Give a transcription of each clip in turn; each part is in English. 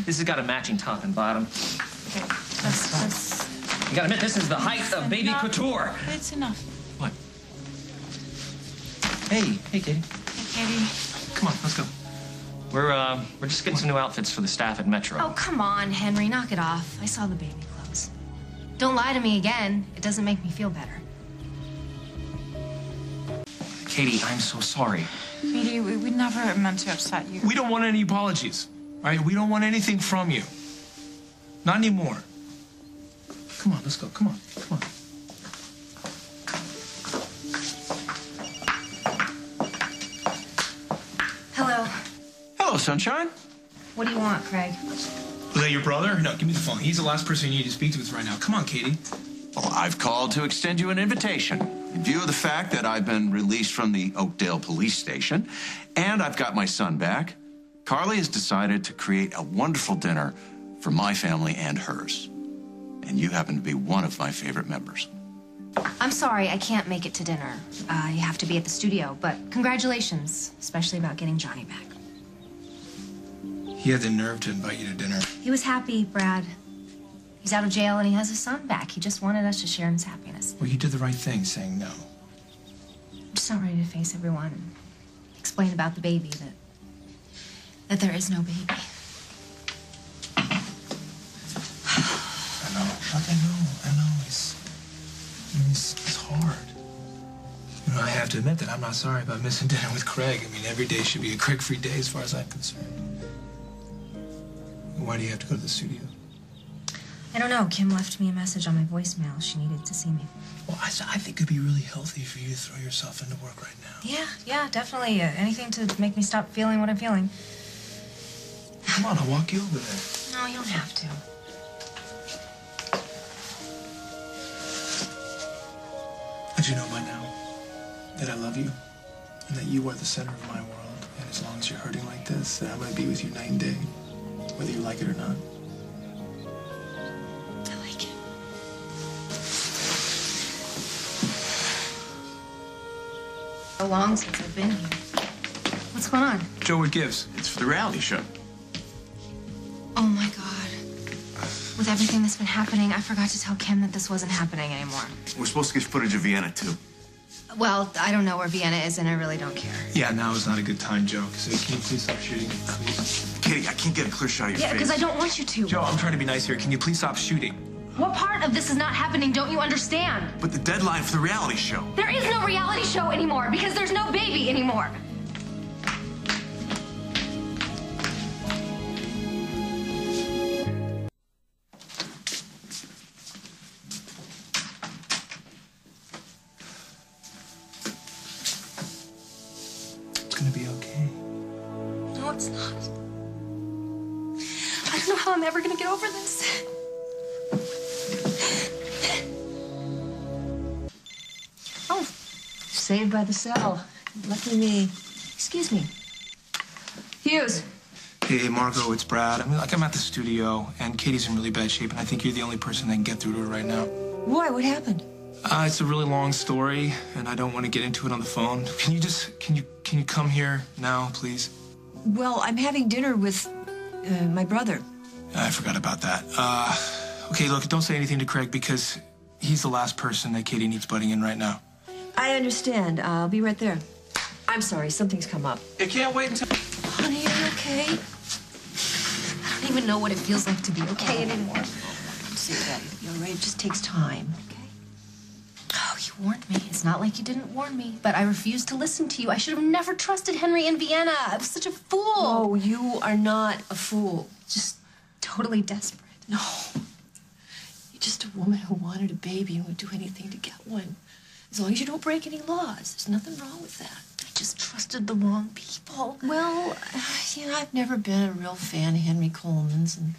This has got a matching top and bottom. Okay, You gotta admit, this is the height of baby couture. It's enough. What? Hey, Katie. Hey, Katie. Come on, let's go. We're just getting some new outfits for the staff at Metro. Oh, come on, Henry, knock it off. I saw the baby clothes. Don't lie to me again. It doesn't make me feel better. Katie, I'm so sorry. Katie, we never meant to upset you. We don't want any apologies, all right? We don't want anything from you. Not anymore. Come on, let's go. Come on, come on. Hello. Hello, sunshine. What do you want, Craig? Was that your brother? No, give me the phone. He's the last person you need to speak to right now. Come on, Katie. Well, I've called to extend you an invitation. In view of the fact that I've been released from the Oakdale police station and I've got my son back, Carly has decided to create a wonderful dinner for my family and hers. And you happen to be one of my favorite members. I'm sorry, I can't make it to dinner. I have to be at the studio, but congratulations, especially about getting Johnny back. He had the nerve to invite you to dinner. He was happy, Brad. He's out of jail and he has his son back. He just wanted us to share in his happiness. Well, you did the right thing saying no. I'm just not ready to face everyone and explain about the baby, that there is no baby. I know. It's hard. You know, I have to admit that I'm not sorry about missing dinner with Craig. I mean, every day should be a Craig-free day as far as I'm concerned. Why do you have to go to the studio? I don't know. Kim left me a message on my voicemail. She needed to see me. Well, I think it'd be really healthy for you to throw yourself into work right now. Yeah, definitely. Anything to make me stop feeling what I'm feeling. Come on, I'll walk you over there. No, you don't have to. Did you know by now that I love you and that you are the center of my world? And as long as you're hurting like this, that I'm going to be with you night and day, whether you like it or not. I like it. So long since I've been here. What's going on? Joe, what gives? It's for the reality show. Oh, my God. With everything that's been happening, I forgot to tell Kim that this wasn't happening anymore. We're supposed to get footage of Vienna, too. Well, I don't know where Vienna is, and I really don't care. Yeah, now is not a good time, Joe. So can you please stop shooting, please? Katie, I can't get a clear shot of your Yeah, face. because I don't want you to. Joe, I'm trying to be nice here. Can you please stop shooting? What part of this is not happening don't you understand? But the deadline for the reality show. There is no reality show anymore because there's no baby anymore. It's gonna be okay. No, it's not. I don't know how I'm ever gonna get over this. Oh, saved by the cell. Lucky me. Excuse me. Hughes. Hey, Margo, it's Brad. I'm at the studio, and Katie's in really bad shape, and I think you're the only person that can get through to her right now. Why? What happened? It's a really long story, and I don't want to get into it on the phone. Can you come here now, please? Well, I'm having dinner with my brother. I forgot about that. Okay, look, don't say anything to Craig because he's the last person that Katie needs butting in right now. I understand. I'll be right there. I'm sorry, something's come up. I can't wait until... Honey, are you okay? I don't even know what it feels like to be okay anymore. Don't say that. You're all right. It just takes time, okay? Oh, you warned me. It's not like you didn't warn me, but I refused to listen to you. I should have never trusted Henry and Vienna. I was such a fool. Oh, you are not a fool. Just totally desperate. No. You're just a woman who wanted a baby and would do anything to get one. As long as you don't break any laws, there's nothing wrong with that. I just trusted the wrong people. Well, I've never been a real fan of Henry Coleman's, and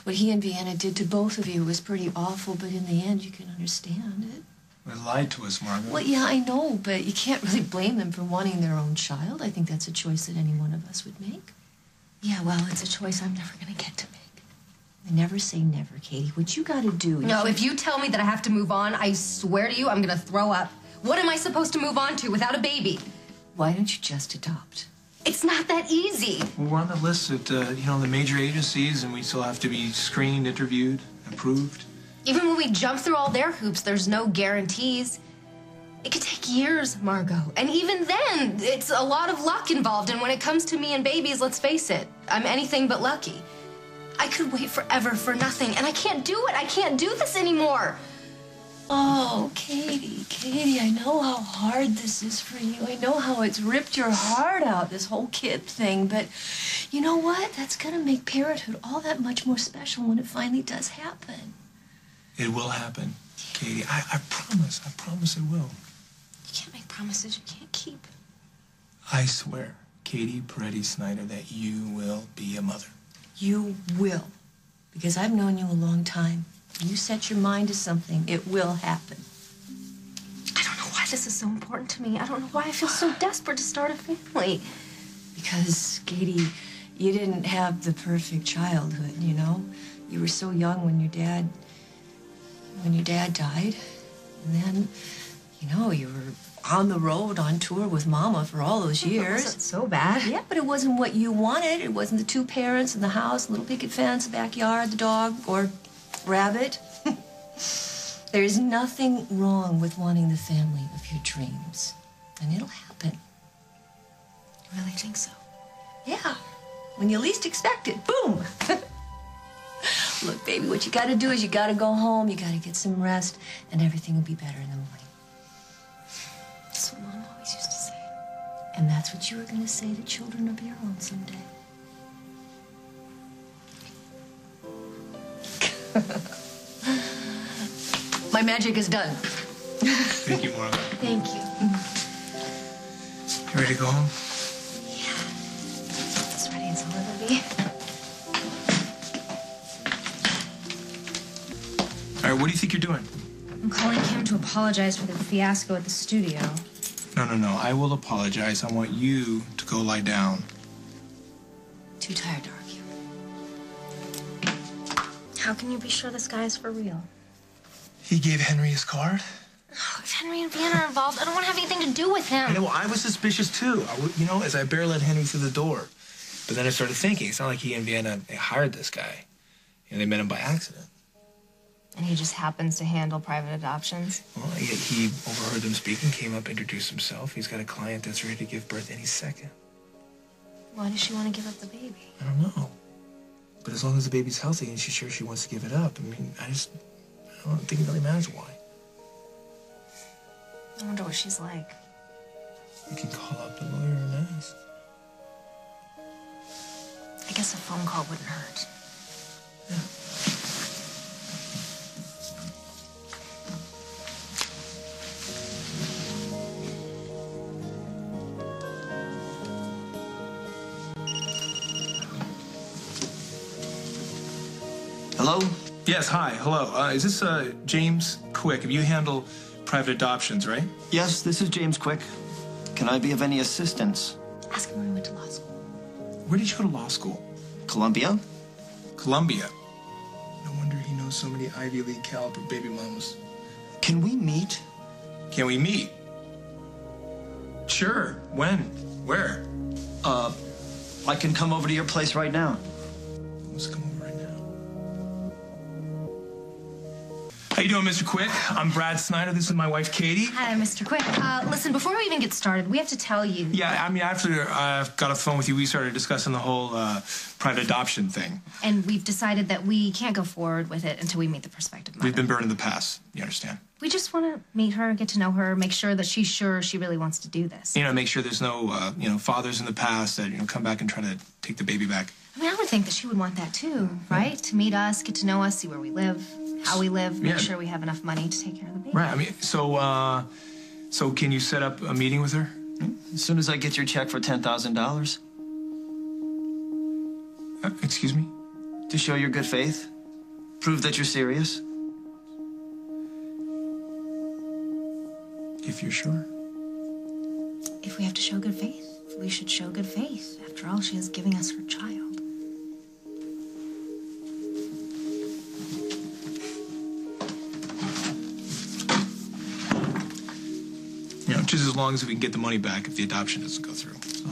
what he and Vienna did to both of you was pretty awful, but in the end, you can understand it. They lied to us, Margo. Well, yeah, I know, but you can't really blame them for wanting their own child. I think that's a choice that any one of us would make. Yeah, well, it's a choice I'm never going to get to make. Never say never, Katie. What you got to do... No, if you tell me that I have to move on, I swear to you, I'm going to throw up. What am I supposed to move on to without a baby? Why don't you just adopt? It's not that easy. Well, we're on the list at, the major agencies, and we still have to be screened, interviewed, approved. Even when we jump through all their hoops, there's no guarantees. It could take years, Margo. And even then, it's a lot of luck involved. And when it comes to me and babies, let's face it, I'm anything but lucky. I could wait forever for nothing, and I can't do it. I can't do this anymore. Oh, Katie, I know how hard this is for you. I know how it's ripped your heart out, this whole kid thing. But you know what? That's gonna make parenthood all that much more special when it finally does happen. It will happen, Katie. I promise it will. You can't make promises you can't keep. I swear, Katie Peretti Snyder, that you will be a mother. You will. Because I've known you a long time. You set your mind to something, it will happen. I don't know why this is so important to me. I don't know why I feel so desperate to start a family. Because, Katie, you didn't have the perfect childhood, you know? You were so young when your dad died. And then, you were on the road on tour with Mama for all those years. It wasn't so bad. Yeah, but it wasn't what you wanted. It wasn't the two parents in the house, little picket fence, the backyard, the dog, or rabbit. There's nothing wrong with wanting the family of your dreams. And it'll happen. You really think so? Yeah. When you least expect it, boom. Look, baby, what you gotta do is you gotta go home, you gotta get some rest, and everything will be better in the morning. That's what Mom always used to say. And that's what you were gonna say to children of your own someday. My magic is done. Thank you, Margo. Thank you. You ready to go home? Yeah. It's ready as I'll ever be. All right, what do you think you're doing? I'm calling Kim to apologize for the fiasco at the studio. No. I will apologize. I want you to go lie down. Too tired to argue. How can you be sure this guy is for real? He gave Henry his card. Oh, if Henry and Vienna are involved, I don't want to have anything to do with him. I know, I was suspicious too. As I barely let Henry through the door. But then I started thinking, it's not like he and Vienna, they hired this guy. They met him by accident. And he just happens to handle private adoptions? Well, he overheard them speaking, came up, introduced himself. He's got a client that's ready to give birth any second. Why does she want to give up the baby? I don't know. But as long as the baby's healthy and she's sure she wants to give it up, I don't think it really matters why. I wonder what she's like. You can call up the lawyer and ask. I guess a phone call wouldn't hurt. Yeah. Hello? Yes, hi, hello. Is this James Quick? You handle private adoptions, right? Yes, this is James Quick. Can I be of any assistance? Ask him where he went to law school. Where did you go to law school? Columbia? Columbia. No wonder he knows so many Ivy League caliber baby mamas. Can we meet? Can we meet? Sure. When? Where? I can come over to your place right now. Let's come over right now. How you doing, Mr. Quick? I'm Brad Snyder. This is my wife, Katie. Hi, Mr. Quick. Listen, before we even get started, we have to tell you. Yeah, after I got a phone with you, we started discussing the whole private adoption thing. And we've decided that we can't go forward with it until we meet the prospective mother. We've been burned in the past. You understand? We just want to meet her, get to know her, make sure that she's sure she really wants to do this. Make sure there's no, fathers in the past that, come back and try to take the baby back. I mean, I would think that she would want that too, right? To meet us, get to know us, see where we live, how we live, make sure we have enough money to take care of the baby. Right. So can you set up a meeting with her? As soon as I get your check for $10,000. Excuse me? To show your good faith. Prove that you're serious. If you're sure. If we have to show good faith, we should show good faith. After all, she is giving us her child. Just as long as we can get the money back if the adoption doesn't go through. So.